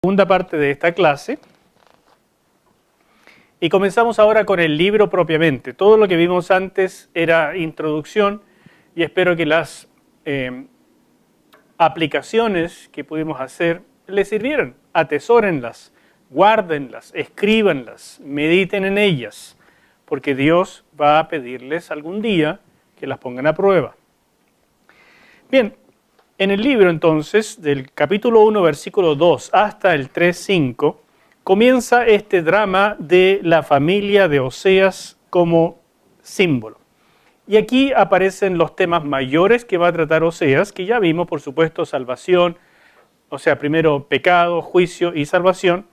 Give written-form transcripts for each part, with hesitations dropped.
Segunda parte de esta clase y comenzamos ahora con el libro propiamente. Todo lo que vimos antes era introducción y espero que las aplicaciones que pudimos hacer les sirvieran. Atesórenlas, guárdenlas, escríbanlas, mediten en ellas, porque Dios va a pedirles algún día que las pongan a prueba. Bien. En el libro, entonces, del capítulo 1, versículo 2 hasta el 3:5, comienza este drama de la familia de Oseas como símbolo. Y aquí aparecen los temas mayores que va a tratar Oseas, que ya vimos, por supuesto, salvación, o sea, primero pecado, juicio y salvación,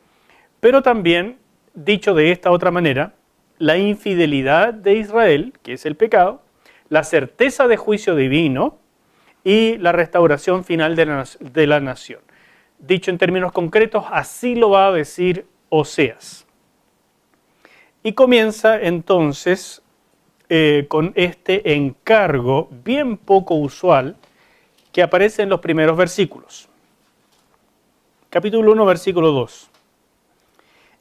pero también, dicho de esta otra manera, la infidelidad de Israel, que es el pecado, la certeza de juicio divino, y la restauración final de la nación. Dicho en términos concretos, así lo va a decir Oseas. Y comienza entonces con este encargo bien poco usual que aparece en los primeros versículos. Capítulo 1, versículo 2.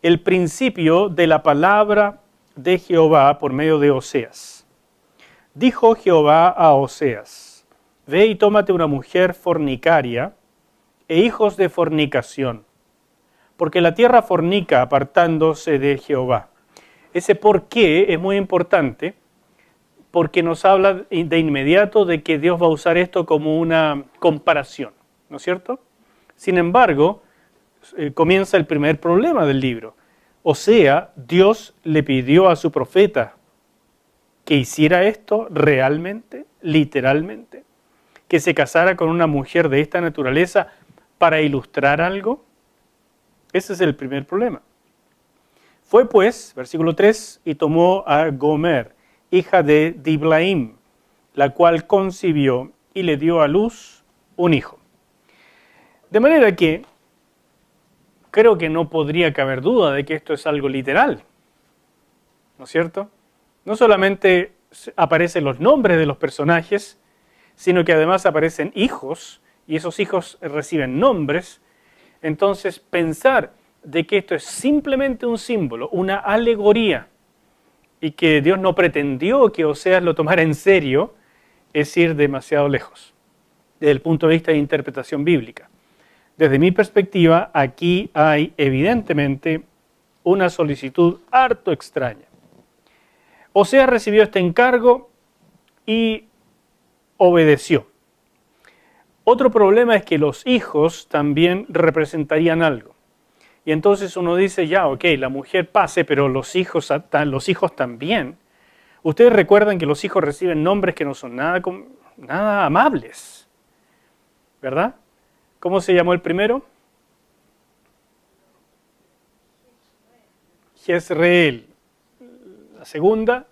El principio de la palabra de Jehová por medio de Oseas. Dijo Jehová a Oseas: Ve y tómate una mujer fornicaria e hijos de fornicación, porque la tierra fornica apartándose de Jehová. Ese por qué es muy importante, porque nos habla de inmediato de que Dios va a usar esto como una comparación, ¿no es cierto? Sin embargo, comienza el primer problema del libro. O sea, Dios le pidió a su profeta que hiciera esto realmente, literalmente, que se casara con una mujer de esta naturaleza para ilustrar algo. Ese es el primer problema. Fue pues, versículo 3, y tomó a Gomer, hija de Diblaim, la cual concibió y le dio a luz un hijo. De manera que creo que no podría caber duda de que esto es algo literal, ¿no es cierto? No solamente aparecen los nombres de los personajes, sino que además aparecen hijos, y esos hijos reciben nombres. Entonces, pensar de que esto es simplemente un símbolo, una alegoría, y que Dios no pretendió que Oseas lo tomara en serio, es ir demasiado lejos, desde el punto de vista de interpretación bíblica. Desde mi perspectiva, aquí hay evidentemente una solicitud harto extraña. Oseas recibió este encargo y obedeció. Otro problema es que los hijos también representarían algo. Y entonces uno dice, ya, ok, la mujer pase, pero los hijos también. Ustedes recuerdan que los hijos reciben nombres que no son nada amables, ¿verdad? ¿Cómo se llamó el primero? Jezreel. La segunda,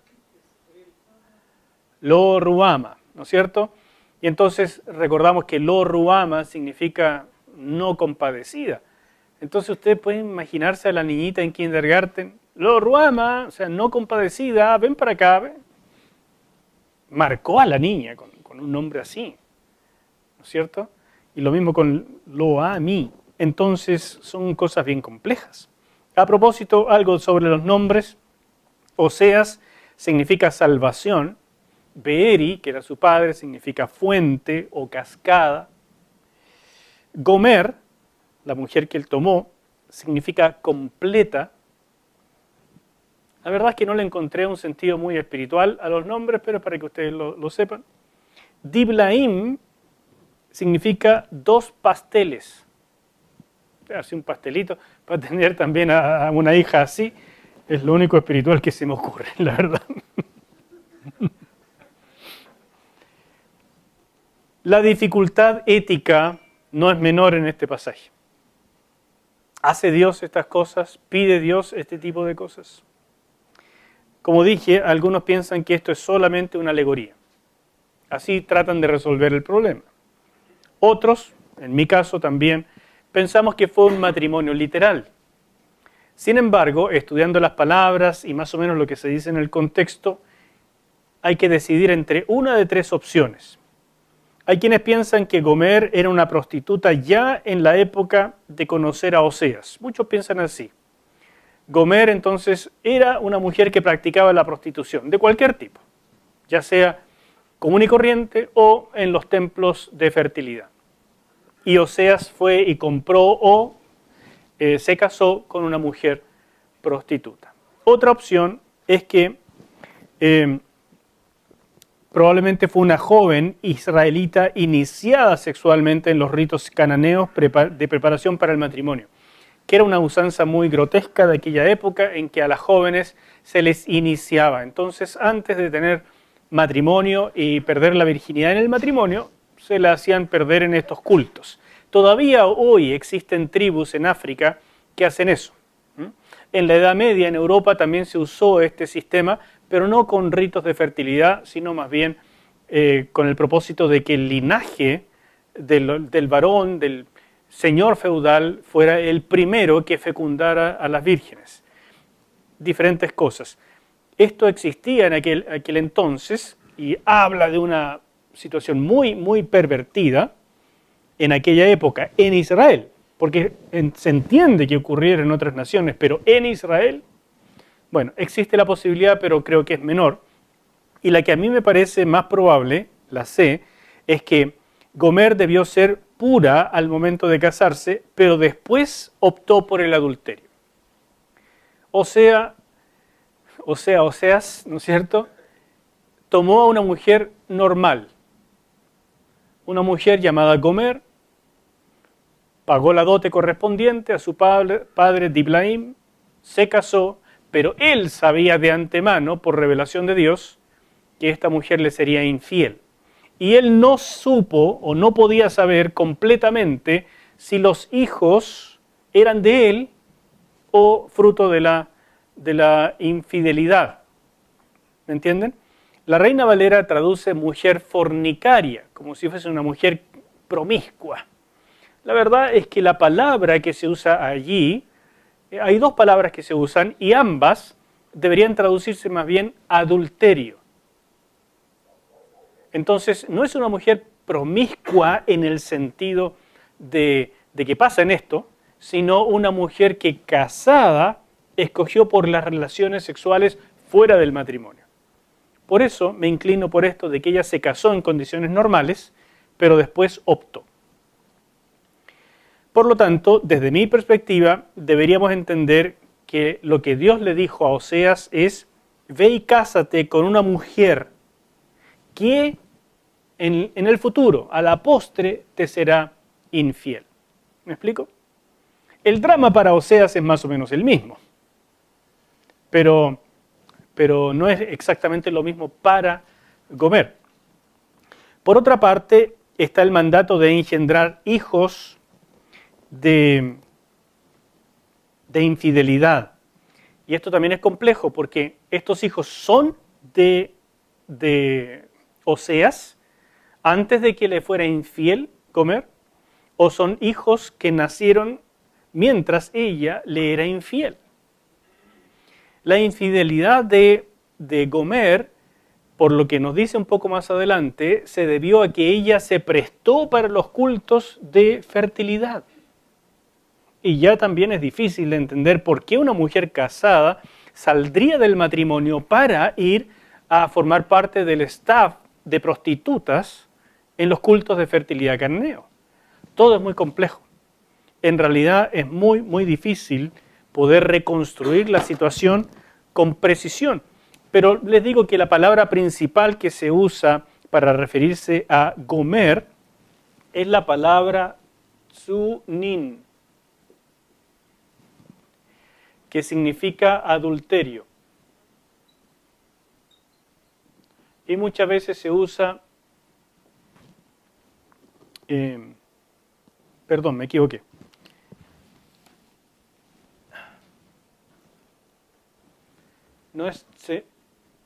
Lo-Ruhama, ¿no es cierto? Y entonces recordamos que Lo-Ruhama significa no compadecida. Entonces ustedes pueden imaginarse a la niñita en kindergarten, Lo-Ruhama, o sea, no compadecida, ven para acá. Ven. Marcó a la niña con un nombre así, ¿no es cierto? Y lo mismo con Lo-Ami. Entonces son cosas bien complejas. A propósito, algo sobre los nombres. Oseas significa salvación. Beeri, que era su padre, significa fuente o cascada. Gomer, la mujer que él tomó, significa completa. La verdad es que no le encontré un sentido muy espiritual a los nombres, pero para que ustedes lo sepan. Diblaim significa dos pasteles. Así un pastelito, para tener también a una hija así, es lo único espiritual que se me ocurre, la verdad. La dificultad ética no es menor en este pasaje. ¿Hace Dios estas cosas? ¿Pide Dios este tipo de cosas? Como dije, algunos piensan que esto es solamente una alegoría. Así tratan de resolver el problema. Otros, en mi caso también, pensamos que fue un matrimonio literal. Sin embargo, estudiando las palabras y más o menos lo que se dice en el contexto, hay que decidir entre una de tres opciones. Hay quienes piensan que Gomer era una prostituta ya en la época de conocer a Oseas. Muchos piensan así. Gomer entonces era una mujer que practicaba la prostitución de cualquier tipo, ya sea común y corriente o en los templos de fertilidad. Y Oseas fue y compró o se casó con una mujer prostituta. Otra opción es que probablemente fue una joven israelita iniciada sexualmente en los ritos cananeos de preparación para el matrimonio, que era una usanza muy grotesca de aquella época en que a las jóvenes se les iniciaba. Entonces, antes de tener matrimonio y perder la virginidad en el matrimonio, se la hacían perder en estos cultos. Todavía hoy existen tribus en África que hacen eso. En la Edad Media en Europa también se usó este sistema, pero no con ritos de fertilidad, sino más bien con el propósito de que el linaje del varón, del señor feudal, fuera el primero que fecundara a las vírgenes. Diferentes cosas. Esto existía en aquel entonces y habla de una situación muy, muy pervertida en aquella época, en Israel, porque se entiende que ocurriera en otras naciones, pero en Israel, bueno, existe la posibilidad, pero creo que es menor. Y la que a mí me parece más probable, la sé, es que Gomer debió ser pura al momento de casarse, pero después optó por el adulterio. Oseas, ¿no es cierto?, tomó a una mujer normal, una mujer llamada Gomer, pagó la dote correspondiente a su padre Diblaim, se casó, pero él sabía de antemano, por revelación de Dios, que esta mujer le sería infiel. Y él no supo o no podía saber completamente si los hijos eran de él o fruto de la infidelidad. ¿Me entienden? La Reina Valera traduce mujer fornicaria, como si fuese una mujer promiscua. La verdad es que la palabra que se usa allí, hay dos palabras que se usan y ambas deberían traducirse más bien adulterio. Entonces, no es una mujer promiscua en el sentido de que pasa en esto, sino una mujer que casada escogió por las relaciones sexuales fuera del matrimonio. Por eso me inclino por esto de que ella se casó en condiciones normales, pero después optó. Por lo tanto, desde mi perspectiva, deberíamos entender que lo que Dios le dijo a Oseas es: ve y cásate con una mujer que en el futuro, a la postre, te será infiel. ¿Me explico? El drama para Oseas es más o menos el mismo, pero no es exactamente lo mismo para Gomer. Por otra parte, está el mandato de engendrar hijos de infidelidad. Y esto también es complejo porque estos hijos son de Oseas antes de que le fuera infiel Gomer, o son hijos que nacieron mientras ella le era infiel. La infidelidad de Gomer, por lo que nos dice un poco más adelante, se debió a que ella se prestó para los cultos de fertilidad. Y ya también es difícil de entender por qué una mujer casada saldría del matrimonio para ir a formar parte del staff de prostitutas en los cultos de fertilidad cananeo. Todo es muy complejo. En realidad es muy, muy difícil poder reconstruir la situación con precisión. Pero les digo que la palabra principal que se usa para referirse a Gomer es la palabra tsunin, que significa adulterio. Y muchas veces se usa, perdón, me equivoqué. No es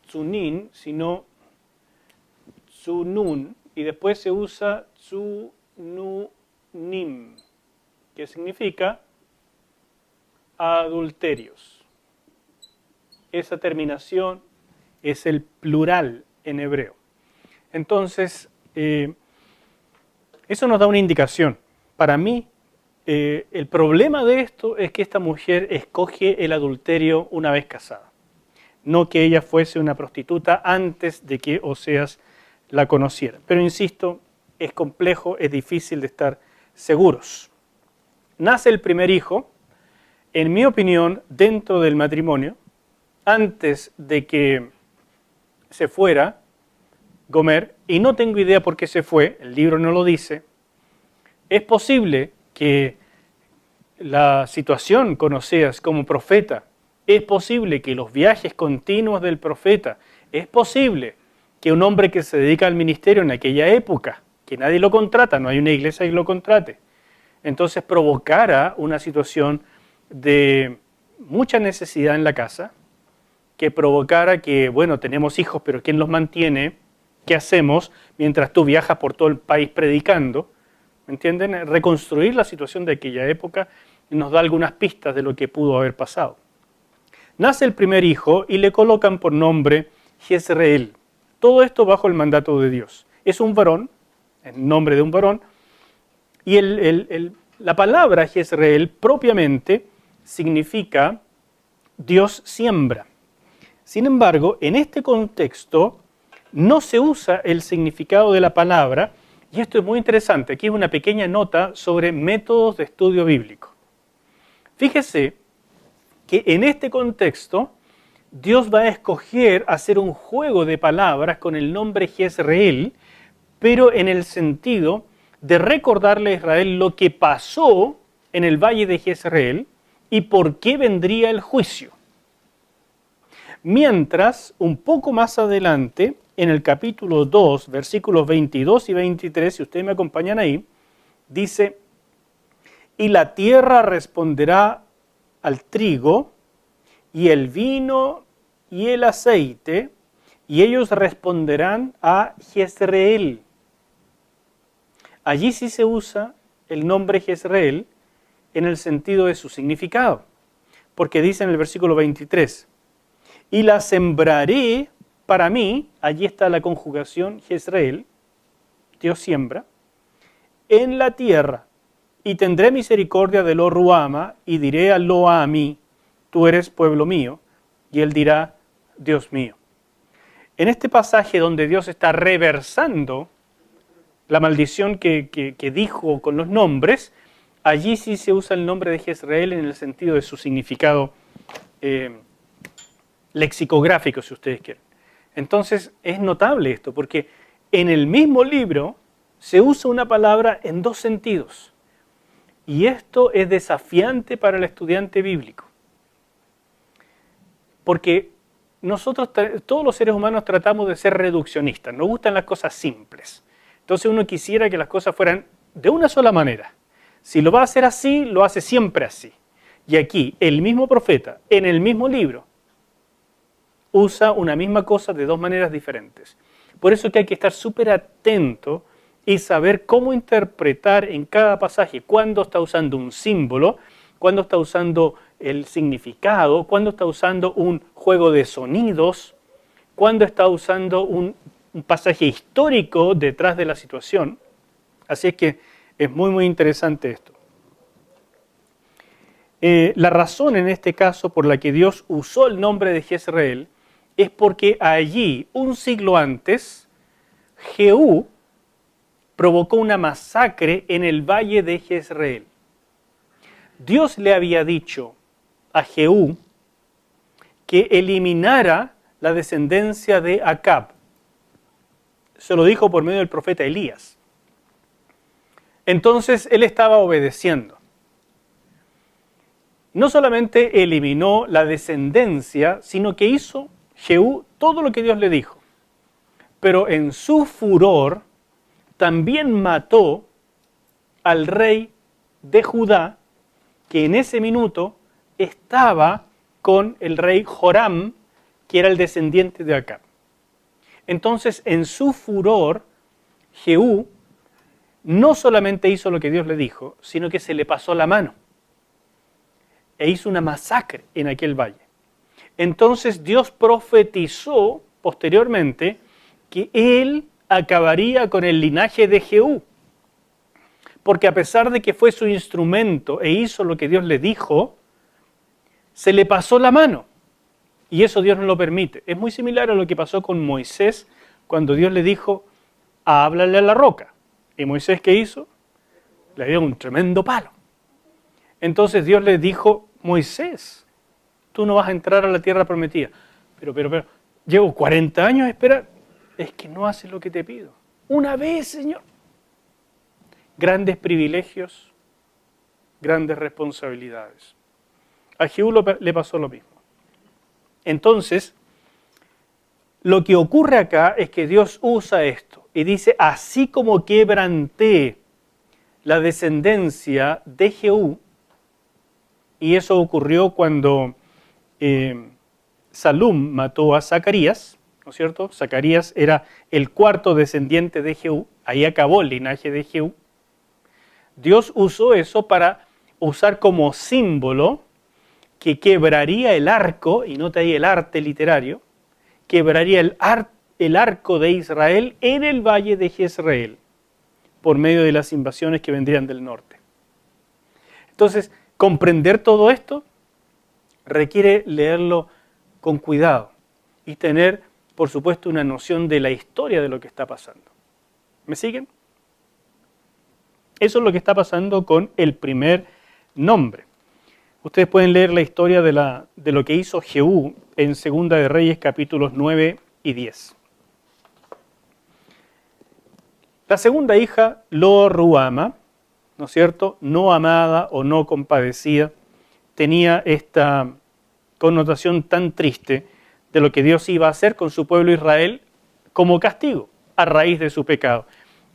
tsunin, sino tsunun, y después se usa tsununim, que significa adulterios. Esa terminación es el plural en hebreo. Entonces, Eso nos da una indicación. Para mí, el problema de esto es que esta mujer escoge el adulterio una vez casada, no que ella fuese una prostituta antes de que Oseas la conociera. Pero insisto, es complejo, es difícil de estar seguros. Nace el primer hijo, en mi opinión, dentro del matrimonio, antes de que se fuera Gomer, y no tengo idea por qué se fue, el libro no lo dice. Es posible que la situación con Oseas como profeta, es posible que los viajes continuos del profeta, es posible que un hombre que se dedica al ministerio en aquella época, que nadie lo contrata, no hay una iglesia que lo contrate, entonces provocara una situación de mucha necesidad en la casa, que provocara que, bueno, tenemos hijos, pero ¿quién los mantiene? ¿Qué hacemos mientras tú viajas por todo el país predicando? ¿Me entienden? Reconstruir la situación de aquella época nos da algunas pistas de lo que pudo haber pasado. Nace el primer hijo y le colocan por nombre Jezreel. Todo esto bajo el mandato de Dios. Es un varón, el nombre de un varón, y la palabra Jezreel propiamente significa Dios siembra. Sin embargo, en este contexto no se usa el significado de la palabra, y esto es muy interesante. Aquí es una pequeña nota sobre métodos de estudio bíblico. Fíjese que en este contexto Dios va a escoger hacer un juego de palabras con el nombre Jezreel, pero en el sentido de recordarle a Israel lo que pasó en el valle de Jezreel y por qué vendría el juicio. Mientras, un poco más adelante, en el capítulo 2, versículos 22 y 23, si ustedes me acompañan ahí, dice, y la tierra responderá al trigo, y el vino y el aceite, y ellos responderán a Jezreel. Allí sí se usa el nombre Jezreel en el sentido de su significado, porque dice en el versículo 23, y la sembraré para mí, allí está la conjugación Jezreel, Dios siembra, en la tierra, y tendré misericordia de Lo Ruama, y diré a Lo Ami, tú eres pueblo mío, y él dirá, Dios mío. En este pasaje donde Dios está reversando la maldición que dijo con los nombres, allí sí se usa el nombre de Jezreel en el sentido de su significado lexicográfico, si ustedes quieren. Entonces es notable esto, porque en el mismo libro se usa una palabra en dos sentidos. Y esto es desafiante para el estudiante bíblico. Porque nosotros, todos los seres humanos, tratamos de ser reduccionistas. Nos gustan las cosas simples. Entonces uno quisiera que las cosas fueran de una sola manera. Si lo va a hacer así, lo hace siempre así. Y aquí, el mismo profeta, en el mismo libro, usa una misma cosa de dos maneras diferentes. Por eso que hay que estar súper atento y saber cómo interpretar en cada pasaje, cuándo está usando un símbolo, cuándo está usando el significado, cuándo está usando un juego de sonidos, cuándo está usando un pasaje histórico detrás de la situación. Así es que es muy, muy interesante esto. La razón en este caso por la que Dios usó el nombre de Jezreel es porque allí, un siglo antes, Jehú provocó una masacre en el valle de Jezreel. Dios le había dicho a Jehú que eliminara la descendencia de Acab. Se lo dijo por medio del profeta Elías. Entonces él estaba obedeciendo. No solamente eliminó la descendencia, sino que hizo Jehú todo lo que Dios le dijo. Pero en su furor también mató al rey de Judá, que en ese minuto estaba con el rey Joram, que era el descendiente de Acab. Entonces, en su furor, Jehú no solamente hizo lo que Dios le dijo, sino que se le pasó la mano e hizo una masacre en aquel valle. Entonces Dios profetizó posteriormente que él acabaría con el linaje de Jehú. porque a pesar de que fue su instrumento e hizo lo que Dios le dijo, se le pasó la mano. Y eso Dios no lo permite. Es muy similar a lo que pasó con Moisés cuando Dios le dijo, háblale a la roca. ¿Y Moisés qué hizo? Le dio un tremendo palo. Entonces Dios le dijo, Moisés, tú no vas a entrar a la tierra prometida. Pero, llevo 40 años a esperar. Es que no haces lo que te pido. Una vez, Señor. Grandes privilegios, grandes responsabilidades. A Jehú le pasó lo mismo. Entonces, lo que ocurre acá es que Dios usa esto y dice, así como quebranté la descendencia de Jehú, y eso ocurrió cuando Salum mató a Zacarías, ¿no es cierto? Zacarías era el cuarto descendiente de Jehú, ahí acabó el linaje de Jehú. Dios usó eso para usar como símbolo que quebraría el arco, y nota ahí el arte literario, quebraría el arco de Israel en el valle de Jezreel, por medio de las invasiones que vendrían del norte. Entonces, comprender todo esto requiere leerlo con cuidado y tener, por supuesto, una noción de la historia de lo que está pasando. ¿Me siguen? Eso es lo que está pasando con el primer nombre. Ustedes pueden leer la historia de lo que hizo Jehú en Segunda de Reyes, capítulos 9 y 10. La segunda hija, Lo-Ruhama, ¿no es cierto?, no amada o no compadecida, tenía esta connotación tan triste de lo que Dios iba a hacer con su pueblo Israel como castigo a raíz de su pecado.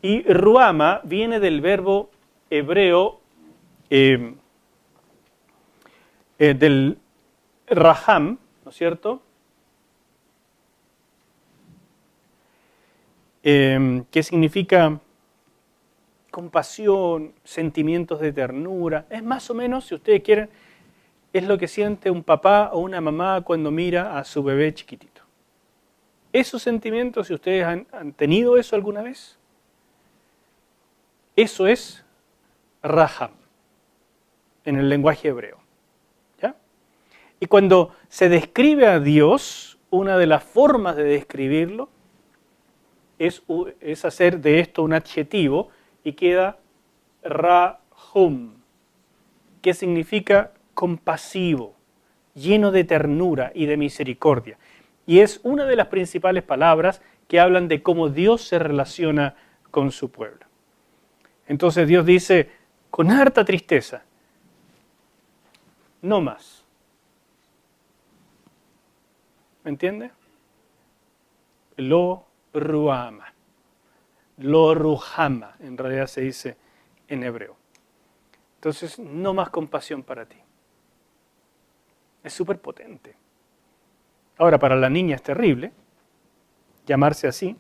Y Ruhama viene del verbo hebreo del Raham, ¿no es cierto?, que significa compasión, sentimientos de ternura. Es más o menos, si ustedes quieren, es lo que siente un papá o una mamá cuando mira a su bebé chiquitito. Esos sentimientos, si ustedes han tenido eso alguna vez, eso es Raham en el lenguaje hebreo. ¿Ya? Y cuando se describe a Dios, una de las formas de describirlo es hacer de esto un adjetivo y queda Rahum, que significa compasivo, lleno de ternura y de misericordia. Y es una de las principales palabras que hablan de cómo Dios se relaciona con su pueblo. Entonces Dios dice, con harta tristeza, no más. ¿Me entiende? Lo-Ruhama. Lo-Ruhama, en realidad se dice en hebreo. Entonces, no más compasión para ti. Es súper potente. Ahora, para la niña es terrible llamarse así.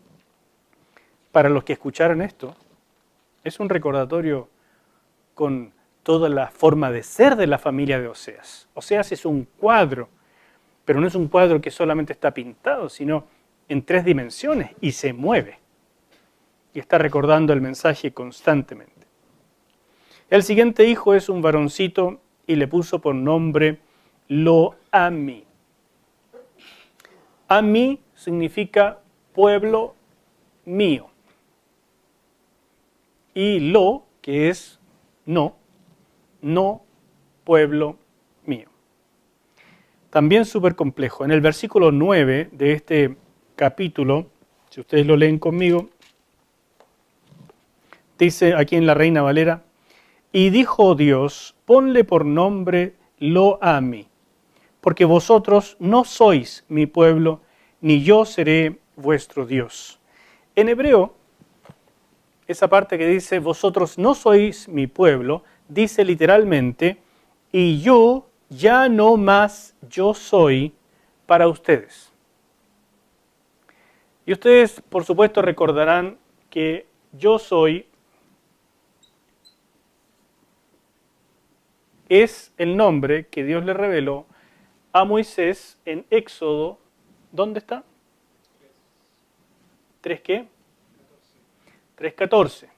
Para los que escucharon esto, es un recordatorio con toda la forma de ser de la familia de Oseas. Oseas es un cuadro, pero no es un cuadro que solamente está pintado, sino en 3 dimensiones y se mueve. Y está recordando el mensaje constantemente. El siguiente hijo es un varoncito y le puso por nombre Lo-Ami. Ami significa pueblo mío. Y Lo, que es no pueblo mío. También súper complejo. En el versículo 9 de este capítulo, si ustedes lo leen conmigo, dice aquí en la Reina Valera, y dijo Dios, ponle por nombre Lo-Ami, porque vosotros no sois mi pueblo, ni yo seré vuestro Dios. En hebreo, esa parte que dice, vosotros no sois mi pueblo, dice literalmente, y yo ya no más yo soy para ustedes. Y ustedes, por supuesto, recordarán que yo soy es el nombre que Dios le reveló a Moisés en Éxodo. ¿Dónde está? 3 ¿qué? 3:14.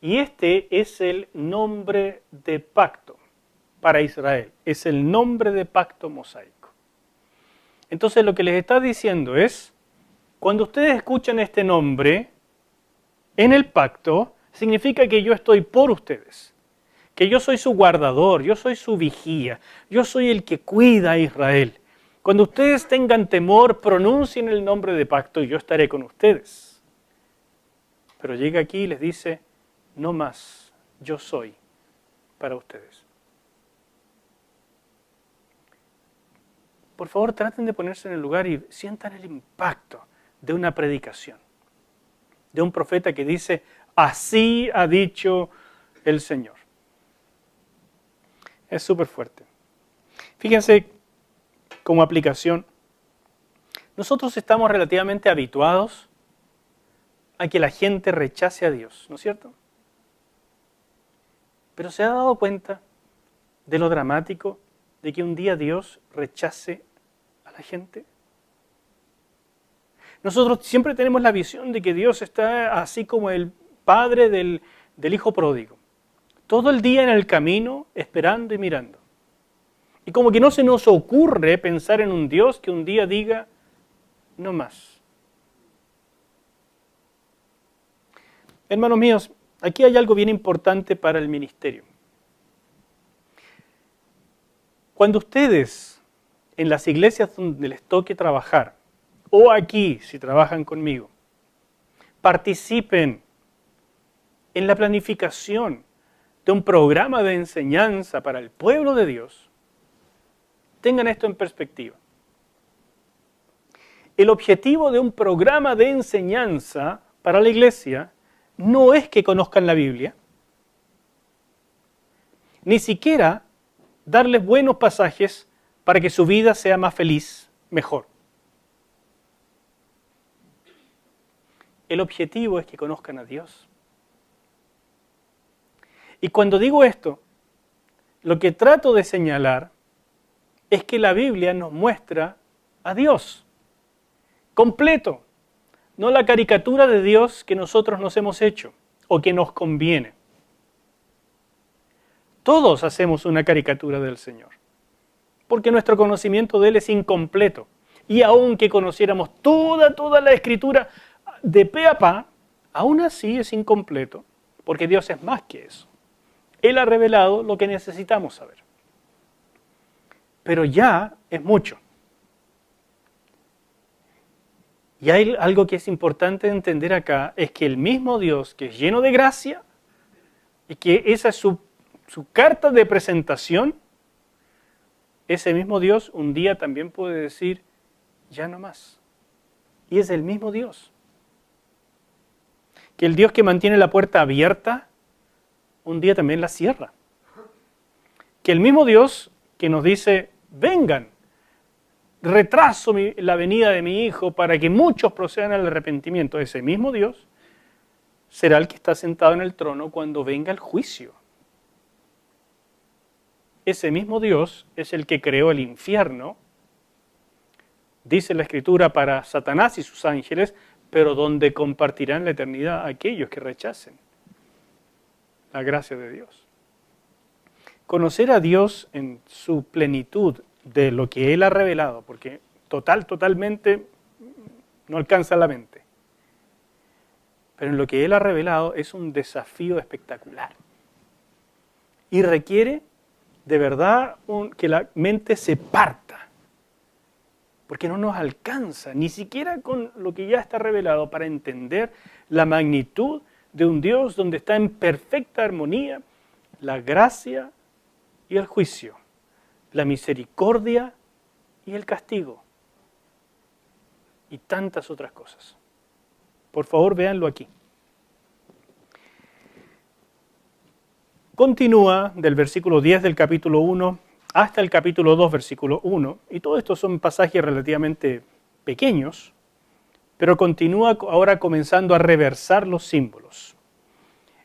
Y este es el nombre de pacto para Israel. Es el nombre de pacto mosaico. Entonces lo que les está diciendo es, cuando ustedes escuchan este nombre en el pacto, significa que yo estoy por ustedes. Que yo soy su guardador, yo soy su vigía, yo soy el que cuida a Israel. Cuando ustedes tengan temor, pronuncien el nombre de pacto y yo estaré con ustedes. Pero llega aquí y les dice, no más, yo soy para ustedes. Por favor, traten de ponerse en el lugar y sientan el impacto de una predicación, de un profeta que dice, así ha dicho el Señor. Es súper fuerte. Fíjense, como aplicación, nosotros estamos relativamente habituados a que la gente rechace a Dios, ¿no es cierto? Pero ¿se ha dado cuenta de lo dramático de que un día Dios rechace a la gente? Nosotros siempre tenemos la visión de que Dios está así como el padre del hijo pródigo. Todo el día en el camino, esperando y mirando. Y como que no se nos ocurre pensar en un Dios que un día diga, no más. Hermanos míos, aquí hay algo bien importante para el ministerio. Cuando ustedes, en las iglesias donde les toque trabajar, o aquí, si trabajan conmigo, participen en la planificación de un programa de enseñanza para el pueblo de Dios, tengan esto en perspectiva. El objetivo de un programa de enseñanza para la iglesia no es que conozcan la Biblia, ni siquiera darles buenos pasajes para que su vida sea más feliz, mejor. El objetivo es que conozcan a Dios. Y cuando digo esto, lo que trato de señalar es que la Biblia nos muestra a Dios completo, no la caricatura de Dios que nosotros nos hemos hecho o que nos conviene. Todos hacemos una caricatura del Señor, porque nuestro conocimiento de Él es incompleto. Y aunque conociéramos toda la Escritura de pe a pa, aún así es incompleto, porque Dios es más que eso. Él ha revelado lo que necesitamos saber. Pero ya es mucho. Y hay algo que es importante entender acá, es que el mismo Dios que es lleno de gracia, y que esa es su carta de presentación, ese mismo Dios un día también puede decir, ya no más. Y es el mismo Dios. Que el Dios que mantiene la puerta abierta, un día también la cierra. Que el mismo Dios que nos dice, vengan, retraso la venida de mi Hijo para que muchos procedan al arrepentimiento, ese mismo Dios será el que está sentado en el trono cuando venga el juicio. Ese mismo Dios es el que creó el infierno, dice la Escritura, para Satanás y sus ángeles, pero donde compartirán la eternidad aquellos que rechacen la gracia de Dios. Conocer a Dios en su plenitud de lo que Él ha revelado, porque totalmente no alcanza la mente, pero en lo que Él ha revelado es un desafío espectacular y requiere de verdad que la mente se parta, porque no nos alcanza ni siquiera con lo que ya está revelado para entender la magnitud de un Dios donde está en perfecta armonía la gracia y el juicio, la misericordia y el castigo, y tantas otras cosas. Por favor, véanlo aquí. Continúa del versículo 10 del capítulo 1 hasta el capítulo 2, versículo 1, y todo esto son pasajes relativamente pequeños, pero continúa ahora comenzando a reversar los símbolos.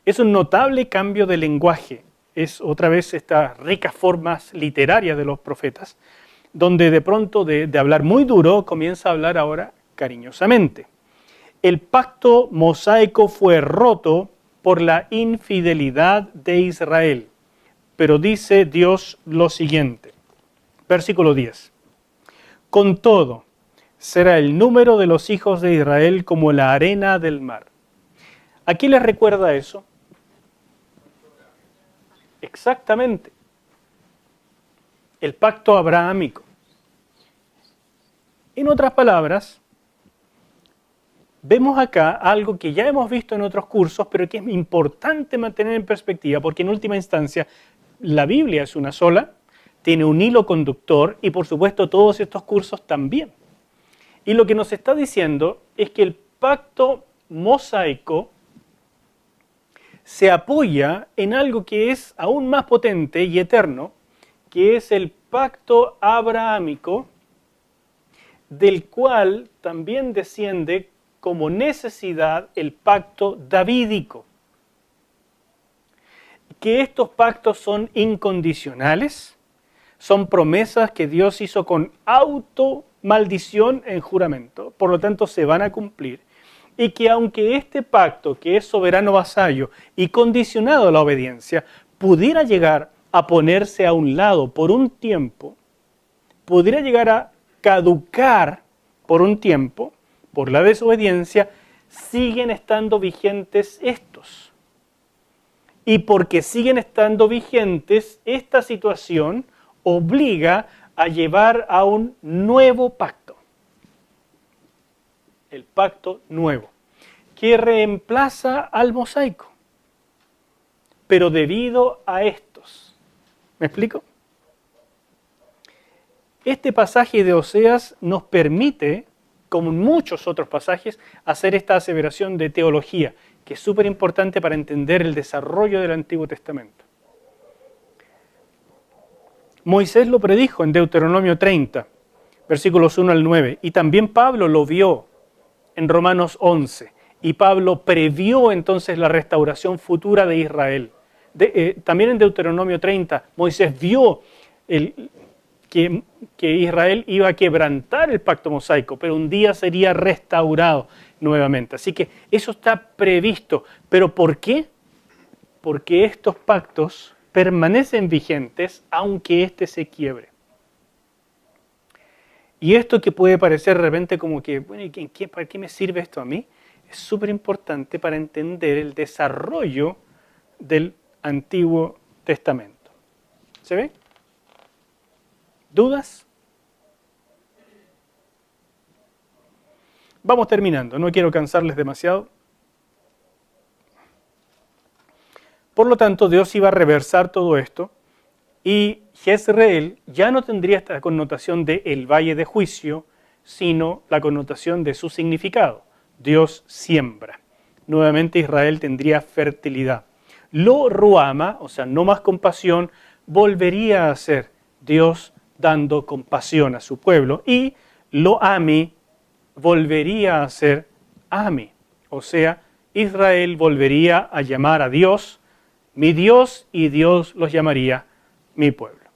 Es un notable cambio de lenguaje, es otra vez estas ricas formas literarias de los profetas, donde de pronto de hablar muy duro comienza a hablar ahora cariñosamente. El pacto mosaico fue roto por la infidelidad de Israel. Pero dice Dios lo siguiente, versículo 10. Con todo, será el número de los hijos de Israel como la arena del mar. ¿A quién les recuerda eso? Exactamente. El pacto abrahámico. En otras palabras, vemos acá algo que ya hemos visto en otros cursos, pero que es importante mantener en perspectiva, porque en última instancia la Biblia es una sola, tiene un hilo conductor y por supuesto todos estos cursos también. Y lo que nos está diciendo es que el pacto mosaico se apoya en algo que es aún más potente y eterno, que es el pacto abrahámico, del cual también desciende como necesidad el pacto davídico. Que estos pactos son incondicionales, son promesas que Dios hizo con automaldición en juramento, por lo tanto se van a cumplir. Y que aunque este pacto, que es soberano vasallo y condicionado a la obediencia, pudiera llegar a ponerse a un lado por un tiempo, pudiera llegar a caducar por un tiempo, por la desobediencia, siguen estando vigentes estos. Y porque siguen estando vigentes, esta situación obliga a llevar a un nuevo pacto. El pacto nuevo, que reemplaza al mosaico, pero debido a estos. ¿Me explico? Este pasaje de Oseas nos permite, como en muchos otros pasajes, hacer esta aseveración de teología, que es súper importante para entender el desarrollo del Antiguo Testamento. Moisés lo predijo en Deuteronomio 30, versículos 1 al 9, y también Pablo lo vio en Romanos 11, y Pablo previó entonces la restauración futura de Israel. También en Deuteronomio 30, Moisés vio que Israel iba a quebrantar el pacto mosaico, pero un día sería restaurado nuevamente. Así que eso está previsto. ¿Pero por qué? Porque estos pactos permanecen vigentes aunque éste se quiebre. Y esto que puede parecer de repente como que, bueno, ¿para qué me sirve esto a mí? Es súper importante para entender el desarrollo del Antiguo Testamento. ¿Se ve? ¿Dudas? Vamos terminando, no quiero cansarles demasiado. Por lo tanto, Dios iba a reversar todo esto y Jezreel ya no tendría esta connotación de el valle de juicio, sino la connotación de su significado. Dios siembra. Nuevamente Israel tendría fertilidad. Lo Ruama, o sea, no más compasión, volvería a ser Dios dando compasión a su pueblo. Y lo Ami volvería a ser Ami. O sea, Israel volvería a llamar a Dios mi Dios y Dios los llamaría mi pueblo.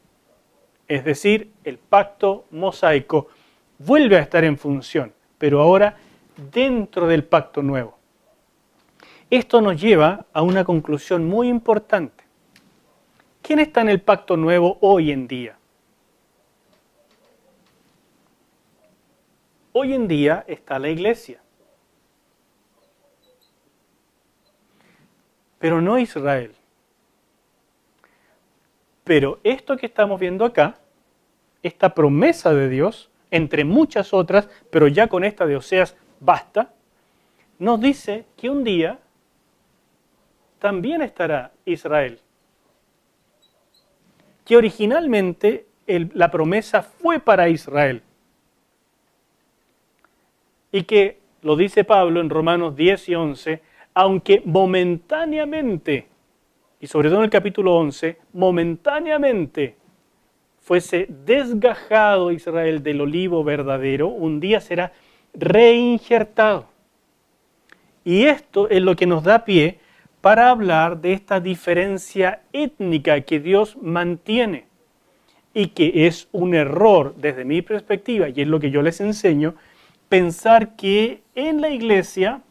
Es decir, el pacto mosaico vuelve a estar en función, pero ahora dentro del pacto nuevo. Esto nos lleva a una conclusión muy importante. ¿Quién está en el pacto nuevo hoy en día? Hoy en día está la iglesia, pero no Israel. Pero esto que estamos viendo acá, esta promesa de Dios, entre muchas otras, pero ya con esta de Oseas basta, nos dice que un día también estará Israel. Que originalmente la promesa fue para Israel. Y que, lo dice Pablo en Romanos 10 y 11, aunque momentáneamente, y sobre todo en el capítulo 11, momentáneamente fuese desgajado Israel del olivo verdadero, un día será reinjertado. Y esto es lo que nos da pie para hablar de esta diferencia étnica que Dios mantiene y que es un error desde mi perspectiva, y es lo que yo les enseño, pensar que en la iglesia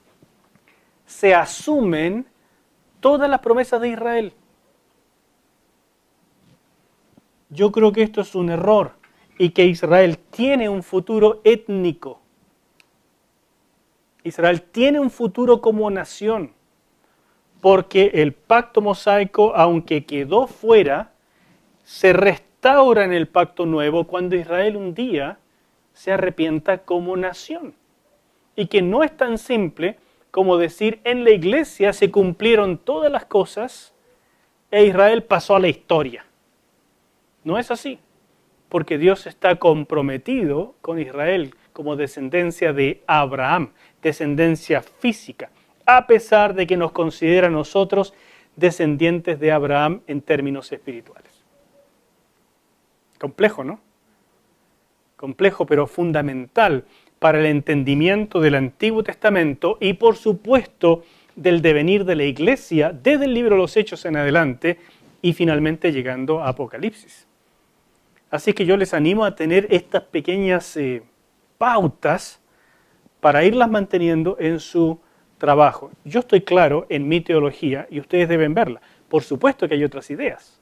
se asumen todas las promesas de Israel. Yo creo que esto es un error y que Israel tiene un futuro étnico. Israel tiene un futuro como nación, porque el pacto mosaico, aunque quedó fuera, se restaura en el pacto nuevo cuando Israel un día se arrepienta como nación. Y que no es tan simple como decir en la iglesia se cumplieron todas las cosas e Israel pasó a la historia. No es así, porque Dios está comprometido con Israel como descendencia de Abraham, descendencia física, a pesar de que nos considera a nosotros descendientes de Abraham en términos espirituales. Complejo, ¿no? Complejo, pero fundamental para el entendimiento del Antiguo Testamento y, por supuesto, del devenir de la Iglesia desde el libro de los Hechos en adelante y finalmente llegando a Apocalipsis. Así que yo les animo a tener estas pequeñas pautas para irlas manteniendo en su trabajo. Yo estoy claro en mi teología y ustedes deben verla. Por supuesto que hay otras ideas,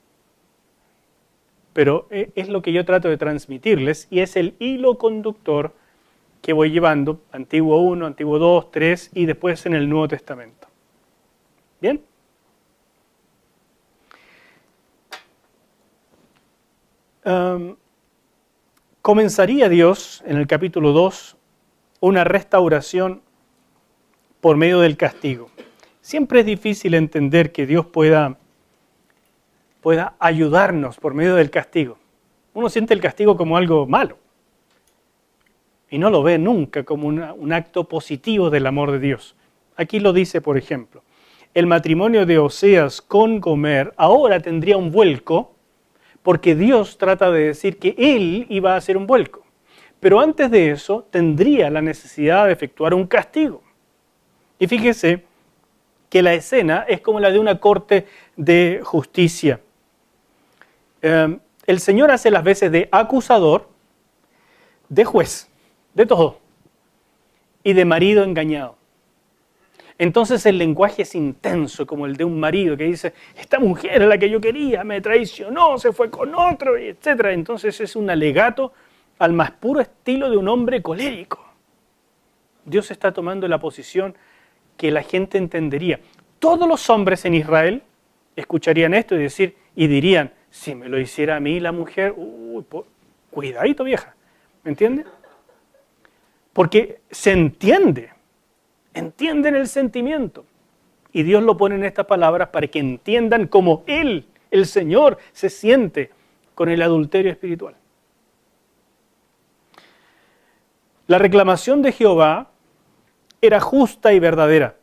pero es lo que yo trato de transmitirles y es el hilo conductor que voy llevando, Antiguo 1, Antiguo 2, 3 y después en el Nuevo Testamento. ¿Bien? Comenzaría Dios en el capítulo 2 una restauración por medio del castigo. Siempre es difícil entender que Dios pueda ayudarnos por medio del castigo. Uno siente el castigo como algo malo y no lo ve nunca como un acto positivo del amor de Dios. Aquí lo dice, por ejemplo, el matrimonio de Oseas con Gomer ahora tendría un vuelco porque Dios trata de decir que Él iba a hacer un vuelco. Pero antes de eso tendría la necesidad de efectuar un castigo. Y fíjese que la escena es como la de una corte de justicia. El Señor hace las veces de acusador, de juez, de todo, y de marido engañado. Entonces el lenguaje es intenso, como el de un marido que dice, esta mujer es la que yo quería, me traicionó, se fue con otro, etc. Entonces es un alegato al más puro estilo de un hombre colérico. Dios está tomando la posición que la gente entendería. Todos los hombres en Israel escucharían esto y dirían, si me lo hiciera a mí la mujer, cuidadito vieja, ¿me entiende? Porque se entienden el sentimiento. Y Dios lo pone en estas palabras para que entiendan cómo Él, el Señor, se siente con el adulterio espiritual. La reclamación de Jehová era justa y verdadera,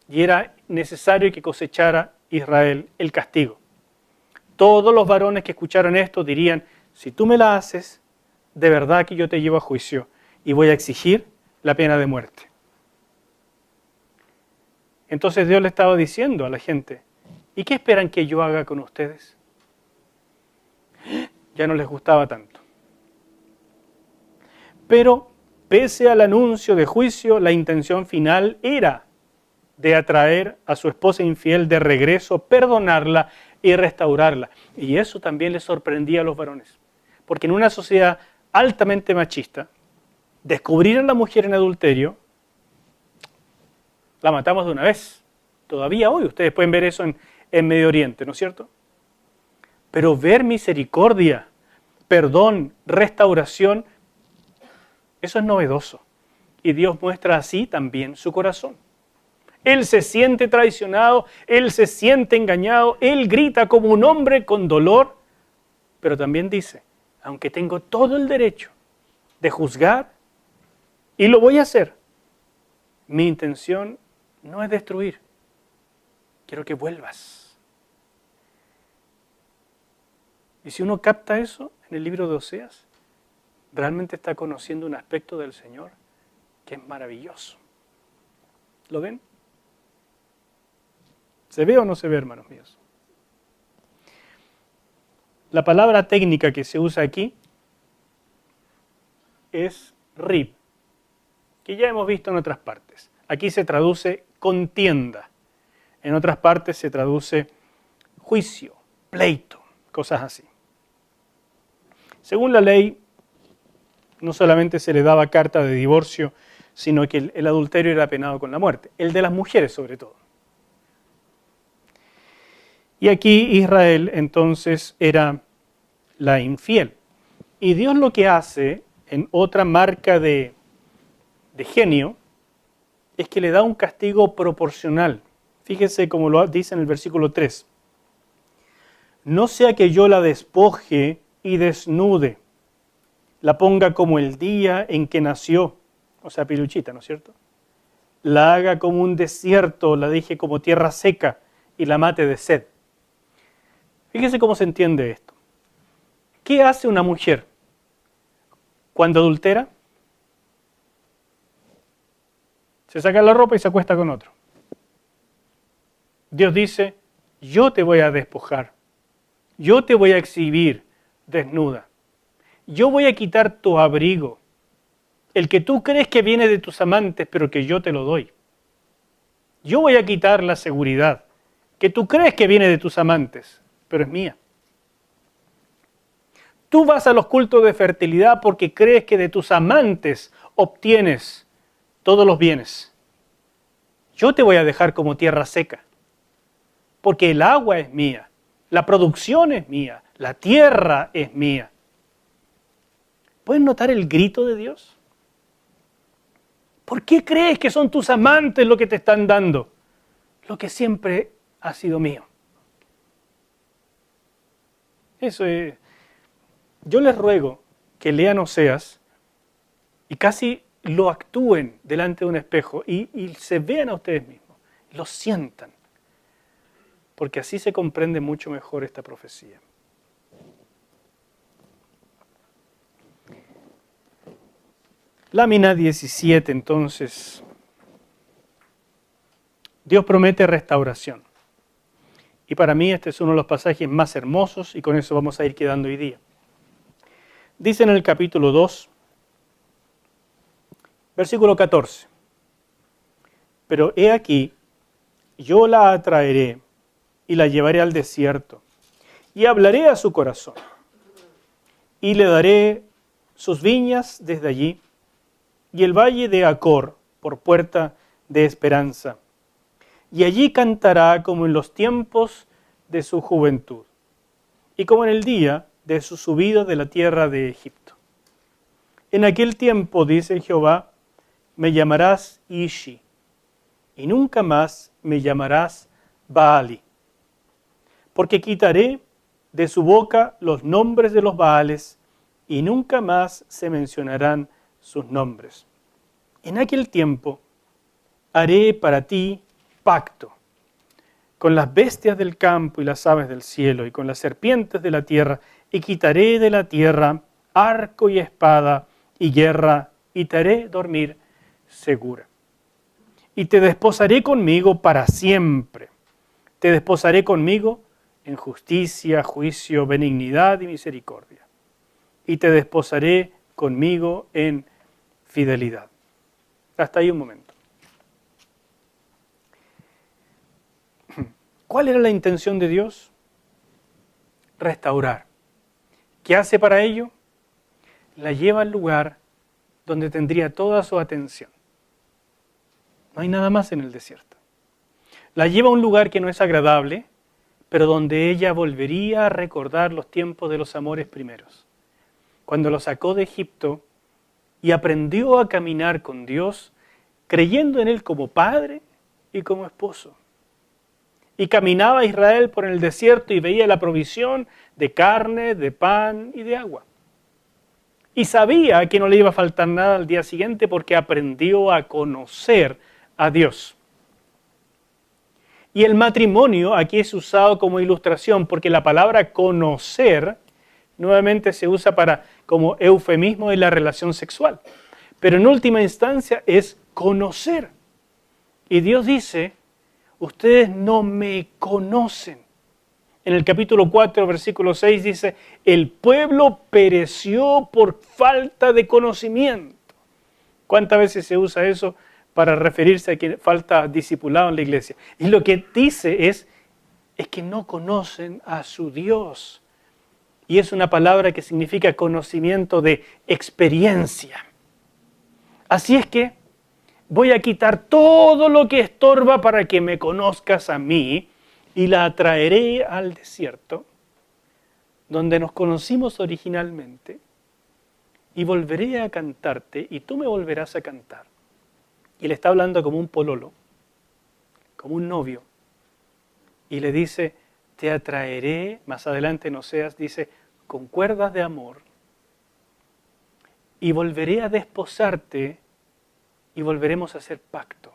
y era necesario que cosechara Israel el castigo. Todos los varones que escucharan esto dirían, si tú me la haces, de verdad que yo te llevo a juicio y voy a exigir la pena de muerte. Entonces Dios le estaba diciendo a la gente, ¿y qué esperan que yo haga con ustedes? Ya no les gustaba tanto. Pero pese al anuncio de juicio, la intención final era de atraer a su esposa infiel de regreso, perdonarla y restaurarla. Y eso también les sorprendía a los varones. Porque en una sociedad altamente machista, descubrir a la mujer en adulterio, la matamos de una vez. Todavía hoy ustedes pueden ver eso en Medio Oriente, ¿no es cierto? Pero ver misericordia, perdón, restauración, eso es novedoso. Y Dios muestra así también su corazón. Él se siente traicionado, Él se siente engañado, Él grita como un hombre con dolor, pero también dice, aunque tengo todo el derecho de juzgar, y lo voy a hacer, mi intención no es destruir, quiero que vuelvas. Y si uno capta eso en el libro de Oseas, realmente está conociendo un aspecto del Señor que es maravilloso. ¿Lo ven? ¿Se ve o no se ve, hermanos míos? La palabra técnica que se usa aquí es rib, que ya hemos visto en otras partes. Aquí se traduce contienda. En otras partes se traduce juicio, pleito, cosas así. Según la ley, no solamente se le daba carta de divorcio, sino que el adulterio era penado con la muerte, el de las mujeres sobre todo. Y aquí Israel entonces era la infiel. Y Dios lo que hace, en otra marca de genio, es que le da un castigo proporcional. Fíjese como lo dice en el versículo 3. No sea que yo la despoje y desnude, la ponga como el día en que nació, o sea, piluchita, ¿no es cierto? La haga como un desierto, la deje como tierra seca y la mate de sed. Fíjese cómo se entiende esto. ¿Qué hace una mujer cuando adultera? Se saca la ropa y se acuesta con otro. Dios dice, yo te voy a despojar, yo te voy a exhibir desnuda, yo voy a quitar tu abrigo, el que tú crees que viene de tus amantes, pero que yo te lo doy. Yo voy a quitar la seguridad, que tú crees que viene de tus amantes, pero es mía. Tú vas a los cultos de fertilidad porque crees que de tus amantes obtienes todos los bienes. Yo te voy a dejar como tierra seca, porque el agua es mía, la producción es mía, la tierra es mía. ¿Pueden notar el grito de Dios? ¿Por qué crees que son tus amantes lo que te están dando? Lo que siempre ha sido mío. Eso es. Yo les ruego que lean Oseas y casi lo actúen delante de un espejo y se vean a ustedes mismos, lo sientan, porque así se comprende mucho mejor esta profecía. Lámina 17, entonces, Dios promete restauración. Y para mí este es uno de los pasajes más hermosos y con eso vamos a ir quedando hoy día. Dice en el capítulo 2, versículo 14, pero he aquí, yo la atraeré y la llevaré al desierto y hablaré a su corazón y le daré sus viñas desde allí y el valle de Acor por puerta de esperanza. Y allí cantará como en los tiempos de su juventud y como en el día de su subida de la tierra de Egipto. En aquel tiempo, dice Jehová, me llamarás Ishi y nunca más me llamarás Baali, porque quitaré de su boca los nombres de los Baales y nunca más se mencionarán sus nombres. En aquel tiempo haré para ti pacto con las bestias del campo y las aves del cielo y con las serpientes de la tierra, y quitaré de la tierra arco y espada y guerra, y te haré dormir segura. Y te desposaré conmigo para siempre. Te desposaré conmigo en justicia, juicio, benignidad y misericordia. Y te desposaré conmigo en fidelidad. Hasta ahí un momento. ¿Cuál era la intención de Dios? Restaurar. ¿Qué hace para ello? La lleva al lugar donde tendría toda su atención. No hay nada más en el desierto. La lleva a un lugar que no es agradable, pero donde ella volvería a recordar los tiempos de los amores primeros. Cuando lo sacó de Egipto y aprendió a caminar con Dios, creyendo en Él como padre y como esposo. Y caminaba Israel por el desierto y veía la provisión de carne, de pan y de agua. Y sabía que no le iba a faltar nada al día siguiente porque aprendió a conocer a Dios. Y el matrimonio aquí es usado como ilustración porque la palabra conocer nuevamente se usa como eufemismo de la relación sexual. Pero en última instancia es conocer. Y Dios dice, ustedes no me conocen. En el capítulo 4, versículo 6 dice, el pueblo pereció por falta de conocimiento. ¿Cuántas veces se usa eso para referirse a que falta discipulado en la iglesia. Y lo que dice es que no conocen a su Dios. Y es una palabra que significa conocimiento de experiencia. Así es que voy a quitar todo lo que estorba para que me conozcas a mí y la atraeré al desierto, donde nos conocimos originalmente, y volveré a cantarte y tú me volverás a cantar. Y le está hablando como un pololo, como un novio. Y le dice, te atraeré, más adelante en Oseas dice, con cuerdas de amor, y volveré a desposarte y volveremos a hacer pacto.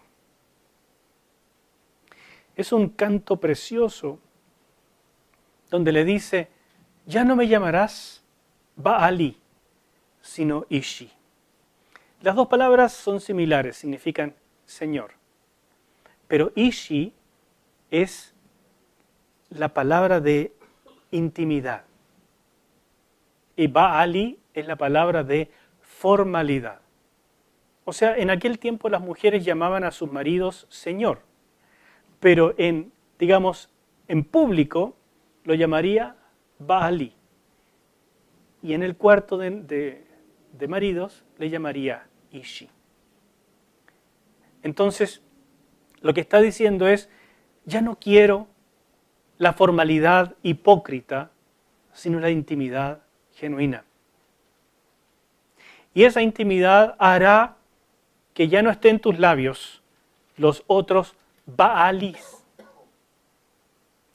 Es un canto precioso donde le dice, ya no me llamarás Baali, sino Ishi. Las dos palabras son similares, significan Señor. Pero Ishi es la palabra de intimidad. Y Baali es la palabra de formalidad. O sea, en aquel tiempo las mujeres llamaban a sus maridos Señor. Pero en público lo llamaría Baali. Y en el cuarto de maridos le llamaría Ishi. Entonces, lo que está diciendo es, ya no quiero la formalidad hipócrita, sino la intimidad genuina. Y esa intimidad hará que ya no estén en tus labios los otros Baalis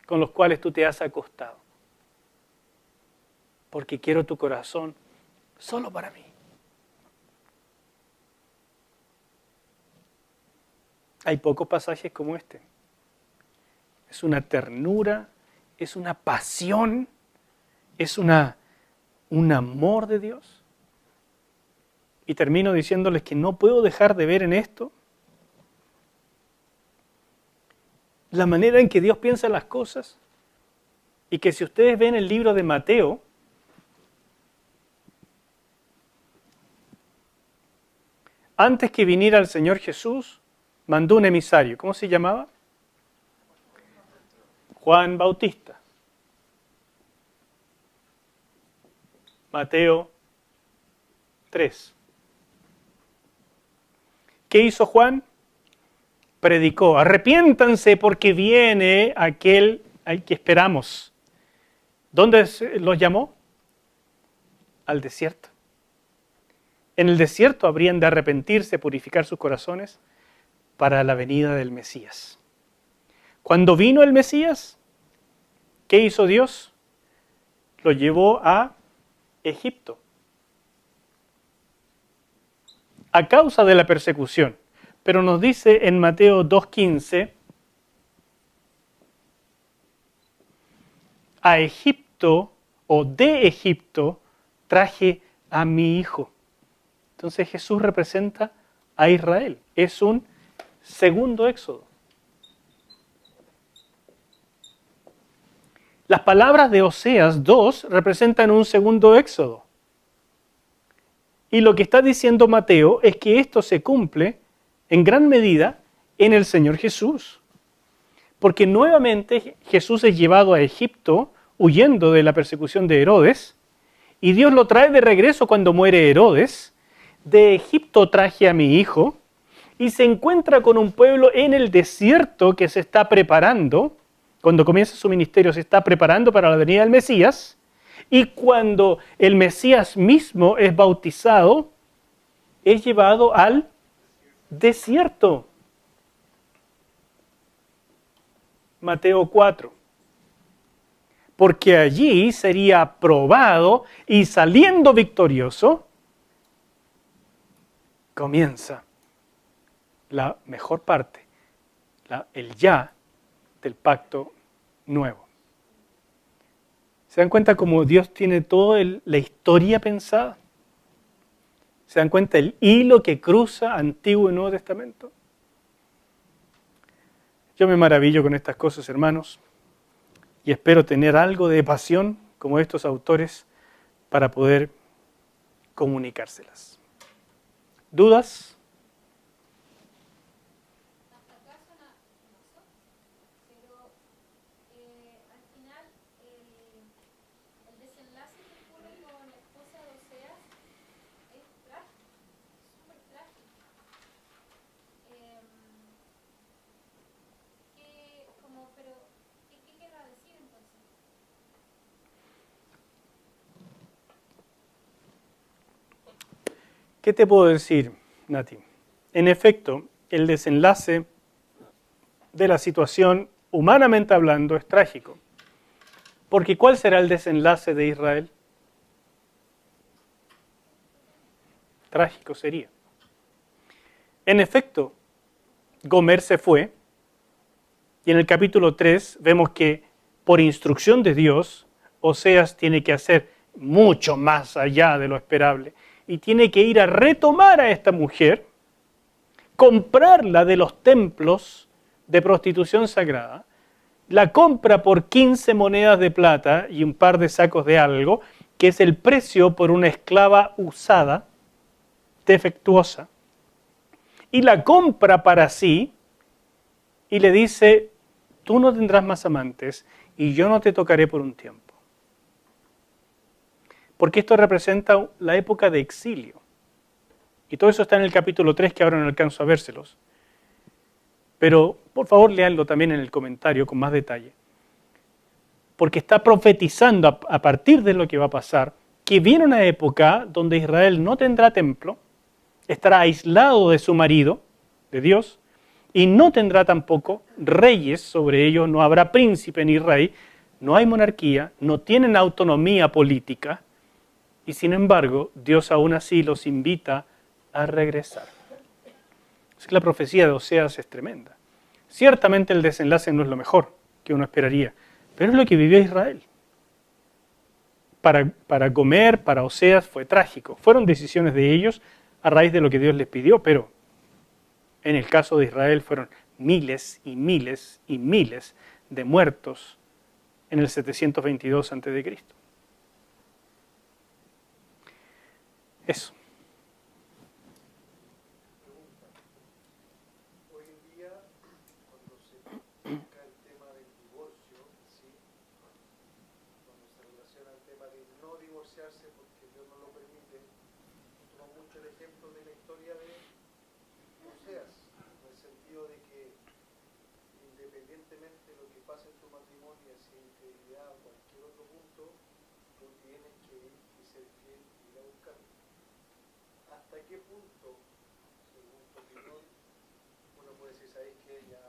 con los cuales tú te has acostado. Porque quiero tu corazón solo para mí. Hay pocos pasajes como este. Es una ternura, es una pasión, es un amor de Dios. Y termino diciéndoles que no puedo dejar de ver en esto la manera en que Dios piensa las cosas, y que si ustedes ven el libro de Mateo, antes que viniera el Señor Jesús, mandó un emisario. ¿Cómo se llamaba? Juan Bautista. Mateo 3. ¿Qué hizo Juan? Predicó, arrepiéntanse porque viene aquel al que esperamos. ¿Dónde los llamó? Al desierto. En el desierto habrían de arrepentirse, purificar sus corazones para la venida del Mesías. Cuando vino el Mesías, ¿qué hizo Dios? Lo llevó a Egipto. A causa de la persecución. Pero nos dice en Mateo 2:15, a Egipto o de Egipto traje a mi hijo. Entonces Jesús representa a Israel. Es un segundo éxodo. Las palabras de Oseas 2 representan un segundo éxodo. Y lo que está diciendo Mateo es que esto se cumple en gran medida en el Señor Jesús. Porque nuevamente Jesús es llevado a Egipto huyendo de la persecución de Herodes, y Dios lo trae de regreso cuando muere Herodes. De Egipto traje a mi hijo, y se encuentra con un pueblo en el desierto que se está preparando. Cuando comienza su ministerio se está preparando para la venida del Mesías, y cuando el Mesías mismo es bautizado, es llevado al desierto. Mateo 4. Porque allí sería probado y saliendo victorioso, comienza la mejor parte, el ya del pacto nuevo. ¿Se dan cuenta cómo Dios tiene toda la historia pensada? ¿Se dan cuenta el hilo que cruza Antiguo y Nuevo Testamento? Yo me maravillo con estas cosas, hermanos, y espero tener algo de pasión como estos autores para poder comunicárselas. ¿Dudas? ¿Qué te puedo decir, Nati? En efecto, el desenlace de la situación, humanamente hablando, es trágico. Porque ¿cuál será el desenlace de Israel? Trágico sería. En efecto, Gomer se fue, y en el capítulo 3 vemos que por instrucción de Dios, Oseas tiene que hacer mucho más allá de lo esperable, y tiene que ir a retomar a esta mujer, comprarla de los templos de prostitución sagrada, la compra por 15 monedas de plata y un par de sacos de algo, que es el precio por una esclava usada, defectuosa, y la compra para sí, y le dice, tú no tendrás más amantes, y yo no te tocaré por un tiempo. Porque esto representa la época de exilio. Y todo eso está en el capítulo 3, que ahora no alcanzo a vérselos. Pero, por favor, léanlo también en el comentario con más detalle. Porque está profetizando a partir de lo que va a pasar, que viene una época donde Israel no tendrá templo, estará aislado de su marido, de Dios, y no tendrá tampoco reyes sobre ellos, no habrá príncipe ni rey, no hay monarquía, no tienen autonomía política, y sin embargo, Dios aún así los invita a regresar. Es que la profecía de Oseas es tremenda. Ciertamente el desenlace no es lo mejor que uno esperaría, pero es lo que vivió Israel. Para Gomer, para Oseas fue trágico. Fueron decisiones de ellos a raíz de lo que Dios les pidió, pero en el caso de Israel fueron miles y miles y miles de muertos en el 722 a.C. Eso. Hoy en día, cuando se toca el tema del divorcio, ¿sí? Cuando se relaciona el tema de no divorciarse porque Dios no lo permite, tomo mucho el ejemplo de la historia de Oseas, en el sentido de que independientemente de lo que pase en tu matrimonio, si infidelidad o cualquier otro punto, tú tienes que ir y ser fiel y ir a buscarlo. ¿Hasta qué punto, según tu opinión, uno puede decir, ¿sabes qué? Ya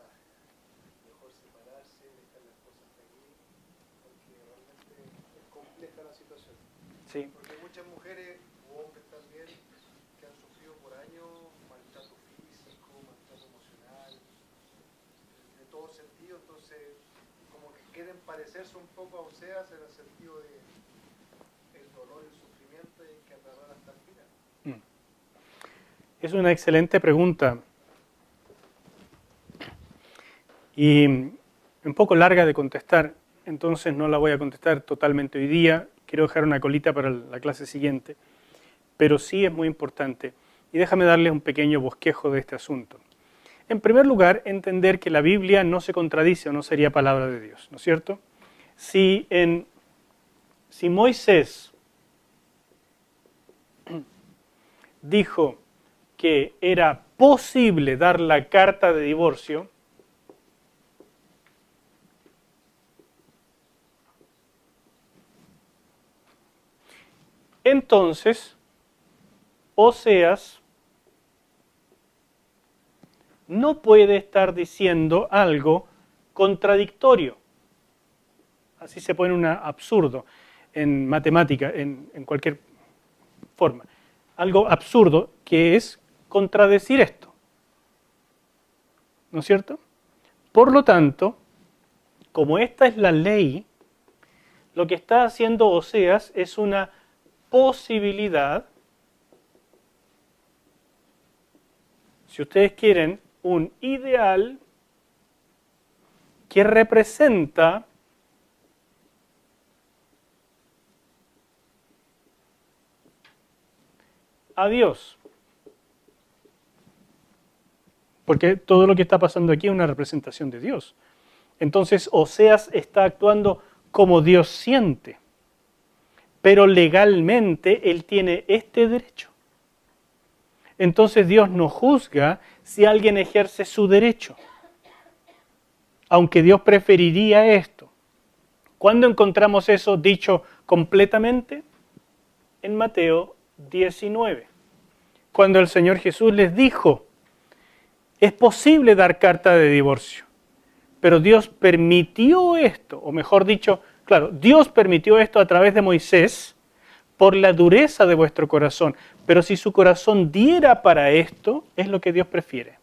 mejor separarse, dejar las cosas hasta aquí, porque realmente es compleja la situación. Sí. Porque hay muchas mujeres o hombres también que han sufrido por años maltrato físico, maltrato emocional, de todo sentido, entonces como que quieren parecerse un poco a Oseas en el sentido de el dolor y el sufrimiento y hay que agarrar hasta el final. Es una excelente pregunta y un poco larga de contestar, entonces no la voy a contestar totalmente hoy día, quiero dejar una colita para la clase siguiente, pero sí es muy importante. Y déjame darles un pequeño bosquejo de este asunto. En primer lugar, entender que la Biblia no se contradice o no sería palabra de Dios, ¿no es cierto? Si Moisés dijo que era posible dar la carta de divorcio, entonces Oseas no puede estar diciendo algo contradictorio. Así se pone un absurdo en matemática, en cualquier forma. Algo absurdo que es contradecir esto. ¿No es cierto? Por lo tanto, como esta es la ley, lo que está haciendo Oseas es una posibilidad, si ustedes quieren, un ideal que representa a Dios. Porque todo lo que está pasando aquí es una representación de Dios. Entonces, Oseas está actuando como Dios siente. Pero legalmente él tiene este derecho. Entonces Dios no juzga si alguien ejerce su derecho. Aunque Dios preferiría esto. ¿Cuándo encontramos eso dicho completamente? En Mateo 19. cuando el Señor Jesús les dijo, es posible dar carta de divorcio, pero Dios permitió esto, o mejor dicho, claro, Dios permitió esto a través de Moisés por la dureza de vuestro corazón, pero si su corazón diera para esto, es lo que Dios prefiere.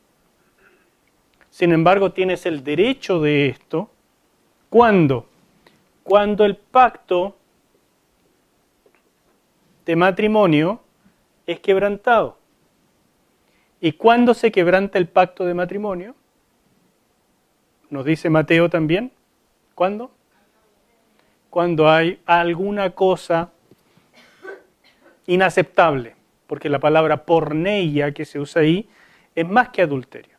Sin embargo, tienes el derecho de esto, ¿cuándo? Cuando el pacto de matrimonio es quebrantado. ¿Y cuándo se quebranta el pacto de matrimonio? Nos dice Mateo también. ¿Cuándo? Cuando hay alguna cosa inaceptable, porque la palabra porneia que se usa ahí es más que adulterio.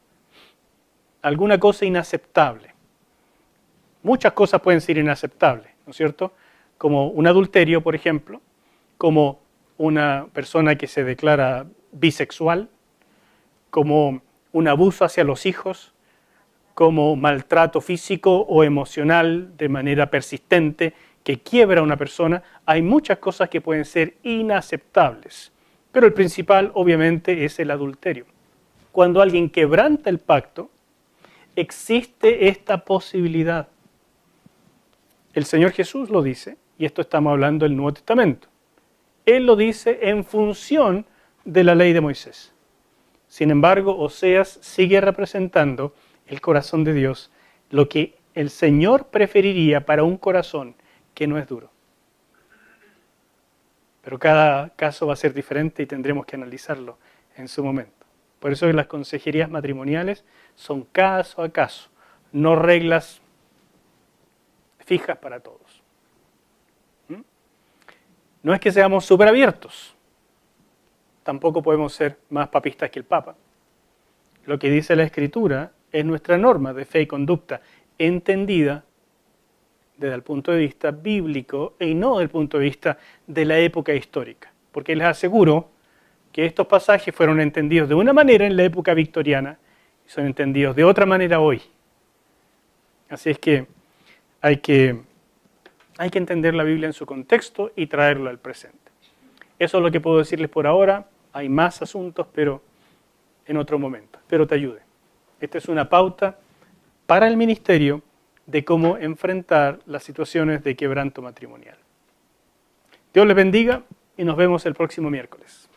Alguna cosa inaceptable. Muchas cosas pueden ser inaceptables, ¿no es cierto? Como un adulterio, por ejemplo, como una persona que se declara bisexual, como un abuso hacia los hijos, como maltrato físico o emocional de manera persistente que quiebra a una persona. Hay muchas cosas que pueden ser inaceptables, pero el principal obviamente es el adulterio. Cuando alguien quebranta el pacto, existe esta posibilidad. El Señor Jesús lo dice, y esto estamos hablando del Nuevo Testamento. Él lo dice en función de la ley de Moisés. Sin embargo, Oseas sigue representando el corazón de Dios, lo que el Señor preferiría para un corazón que no es duro. Pero cada caso va a ser diferente y tendremos que analizarlo en su momento. Por eso las consejerías matrimoniales son caso a caso, no reglas fijas para todos. No es que seamos súper abiertos, tampoco podemos ser más papistas que el Papa. Lo que dice la Escritura es nuestra norma de fe y conducta, entendida desde el punto de vista bíblico y no desde el punto de vista de la época histórica. Porque les aseguro que estos pasajes fueron entendidos de una manera en la época victoriana y son entendidos de otra manera hoy. Así es que hay que entender la Biblia en su contexto y traerlo al presente. Eso es lo que puedo decirles por ahora. Hay más asuntos, pero en otro momento. Espero te ayude. Esta es una pauta para el ministerio de cómo enfrentar las situaciones de quebranto matrimonial. Dios les bendiga y nos vemos el próximo miércoles.